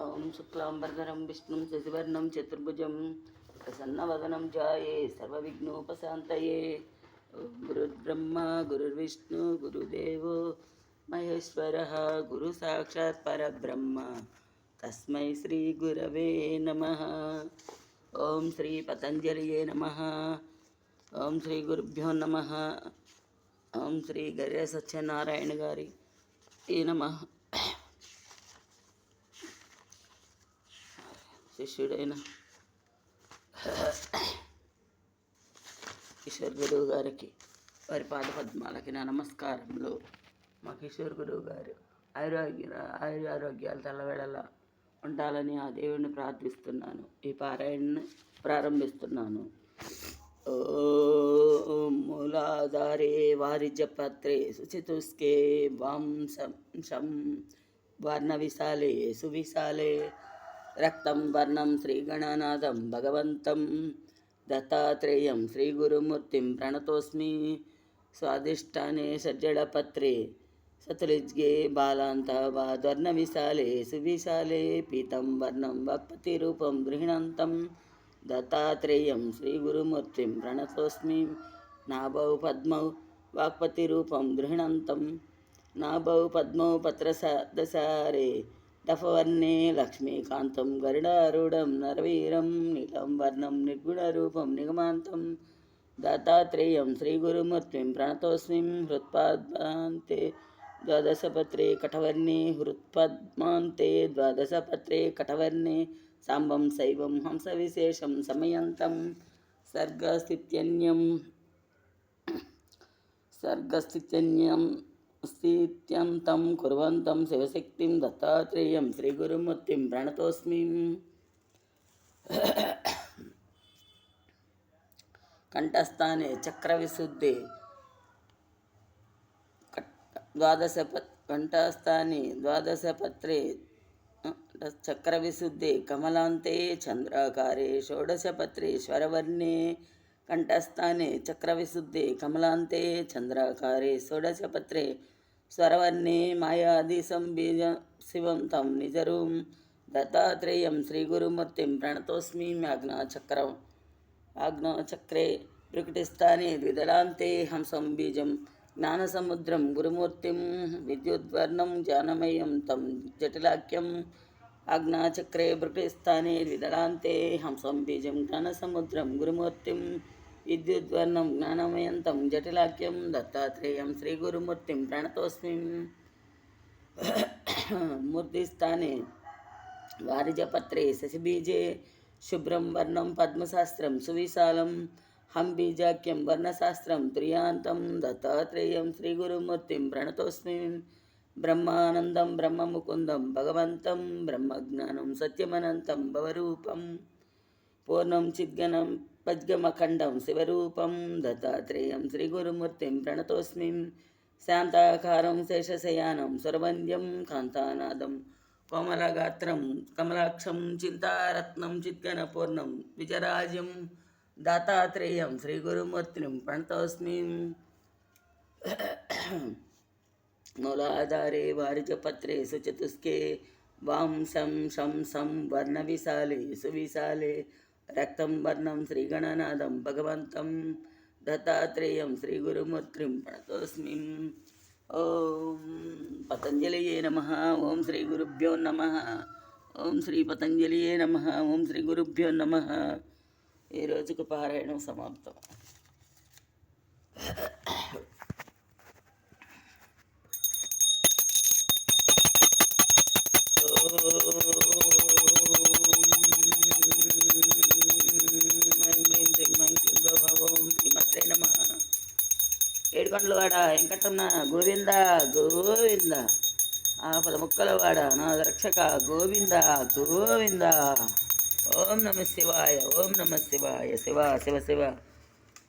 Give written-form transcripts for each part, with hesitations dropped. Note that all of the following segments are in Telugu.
ఓం శుక్లాంబరధరం విష్ణుం శశివర్ణం చతుర్భుజం ప్రసన్నవదనం ధ్యాయే సర్వవిఘ్నోపశాంతయే. ఓం గురుర్బ్రహ్మ గురుర్విష్ణు గురుదేవో మహేశ్వరః గురు సాక్షాత్ పరబ్రహ్మ తస్మై శ్రీ గురవే నమః. ఓం శ్రీ పతంజలియే నమః. ఓం శ్రీ గురుభ్యో నమః. ఓం శ్రీ గర్య సత్యనారాయణ గారి నమః. శిష్యుడైన కిషోర్ గురువు గారికి వారి పాదపద్మాలకి నా నమస్కారములు. మా కిషోర్ గురువు గారు ఆరోగ్యాలు తలవేళలా ఉండాలని ఆ దేవుడిని ప్రార్థిస్తున్నాను. ఈ పారాయణను ప్రారంభిస్తున్నాను. ఓం మూలాధారే వారిజపత్రే శుచితుస్కే వంశం శం వర్ణవిశాలే సువిశాలే రక్తం వర్ణం శ్రీగణనాథం భగవంతం దత్తాత్రేయం శ్రీగురుమూర్తిం ప్రణతోస్మి. స్వాదిష్టానే సజ్జడపత్రే సతులిజ్గే బాలాంతవాద్వర్ణ విశాలే సువిశాలే పీతం వర్ణం వక్పతిరూపం గృహణంతం దత్తాత్రేయం శ్రీగురుమూర్తిం ప్రణతోస్మి. నాభౌ పద్మౌ వాక్పతిరూపం గృహణంతం నాభౌ పద్మౌ పత్రదసారే దఫవర్ణే లక్ష్మీకాంతం గరుడారూఢం నరవీరం నీలం వర్ణం నిర్గుణరూపం నిగమాంతం దత్తాత్రేయం శ్రీగురుమూర్తిం ప్రణతోస్మి. హృత్పద్మాంతే ద్వాదశపత్రే కఠవర్ణే హృత్పద్మాంతే ద్వాదశపత్రే కఠవర్ణే సాంబం శైవం హంసవిశేషం సమయంతం సర్గస్థిత్యన్యం స్థిత్యంతం కుర్వంతం శివశక్తిం దత్తాత్రేయం శ్రీగురుమూర్తిం ప్రణతోస్మి. కంఠస్థానే చక్రవిశుద్ధే కంఠస్థానే ద్వాదశపత్రే చక్రవిశుద్ధే కమలాంతే చంద్రాకారే షోడశపత్రే స్వరవర్ణే కంఠస్థానే చక్రవిశుద్ధే కమలాంతే చంద్రాకారే షోడశపత్రే స్వరవర్ణే మాయాదిశం బీజ శివం తం నిజరూం దత్తాత్రేయం శ్రీగురుమూర్తిం ప్రణతోస్మి. ఆగ్నేయచక్రే ప్రకటిస్థానే ద్విదళాంతే హంసం బీజం జ్ఞానసముద్రం గురుమూర్తిం విద్యుద్వర్ణం జ్ఞానమయం తం జటిలాఖ్యం. ఆగ్నేయచక్రే ప్రకటిస్థానే ద్విదళాంతే హంసం బీజం జ్ఞానసముద్రం గురుమూర్తిం విద్యుద్వర్ణం జ్ఞానమయంతం జటిలాఖ్యం దత్తాత్రేయం శ్రీగురుమూర్తిం ప్రణతోస్మి. మూర్తిస్థానే వారిజపత్రే శశిబీజే శుభ్రం వర్ణం పద్మశాస్త్రం సువిశాలం హం బీజాఖ్యం వర్ణశాస్త్రం తుర్యాంతం దత్తాత్రేయం శ్రీగురుమూర్తిం ప్రణతోస్మి. బ్రహ్మానందం బ్రహ్మముకుందం భగవంతం బ్రహ్మజ్ఞానం సత్యమనంతం భవరూపం పూర్ణం చిద్గణం పద్గమఖండం శివరూపం దత్తాత్రేయం శ్రీగురుమూర్తిం ప్రణతోస్మి. శాంతాకారం శేషశయానం సురవంద్యం కాంతానాదం కోమలగాత్రం కమలాక్షం చింతారత్నం చిద్గణపూర్ణం విజరాజ్యం దత్తాత్రేయం శ్రీగురుమూర్తిం ప్రణతోస్మి. మూలాధారే వారిజపత్రే సుచతుస్కే వాంశం శం సం వర్ణవిశాలే సువిశాలే రక్తం వర్ణం శ్రీగణనాథం భగవంతం దత్తాత్రేయం శ్రీగురుమూర్తిం ప్రణతోస్మి. ఓం పతంజలియే నమః. ఓం శ్రీ గురుభ్యో నమః. ఓం శ్రీ పతంజలియే నమః. ఓం శ్రీ గురుభ్యో నమః. ఈ రోజుకు పారాయణం సమాప్తం. ఏడుకొండలవాడ వెంకటరమణ గోవింద గోవింద. ఆపద ముక్కలవాడ నా రక్షక గోవింద గోవింద. ఓం నమ శివాయ ఓం నమ శివాయ శివ శివ శివ.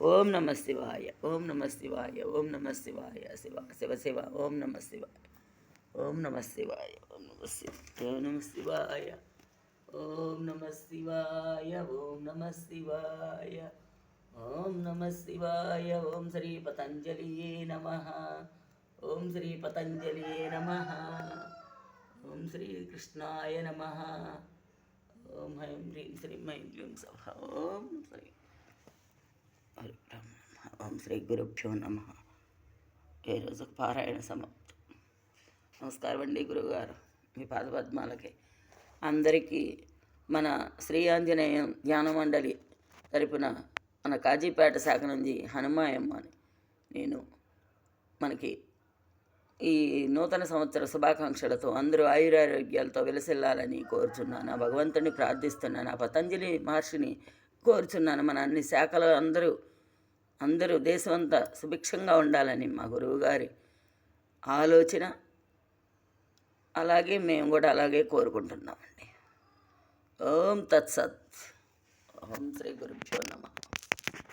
ఓం నమ శివాయ ఓం నమ శివాయ ఓం నమ శివాయ శివ శివ శివ. ఓం నమ శివాయ ఓం నమ శివాయ ఓం నమ శివాయ ఓం నమ శివాయ ఓం నమ శివాయ ఓం నమ శివాయ ఓం నమ శివాయ. ఓం శ్రీ పతంజలియే నమః. ఓం శ్రీ పతంజలియే నమః. ఓం శ్రీకృష్ణాయ నమ. ఓం హ్రీం హ్రీం శ్రీం ఐం క్లీం సభ. ఓం శ్రీ హరి బ్రహ్మ. ఓం శ్రీ గురుభ్యో నమ. ఈ రోజు పారాయణ సమాప్తం. నమస్కారం అండి గురువుగారు, మీ పాదపద్మాలకి. అందరికీ మన శ్రీ ఆంజనేయ ధ్యాన మండలి తరపున మన కాజీపేట శాఖ నుంచి హనుమాయమ్మ అని నేను మనకి ఈ నూతన సంవత్సర శుభాకాంక్షలతో అందరూ ఆయురారోగ్యాలతో విలసిల్లాలని కోరుచున్నాను. ఆ భగవంతుని ప్రార్థిస్తున్నాను. ఆ పతంజలి మహర్షిని కోరుచున్నాను. మన అన్ని శాఖలు అందరూ దేశమంతా సుభిక్షంగా ఉండాలని మా గురువుగారి ఆలోచన. అలాగే మేము కూడా అలాగే కోరుకుంటున్నామండి. ఓం తత్సత్. ఓం శ్రీ గురుభ్యో నమః.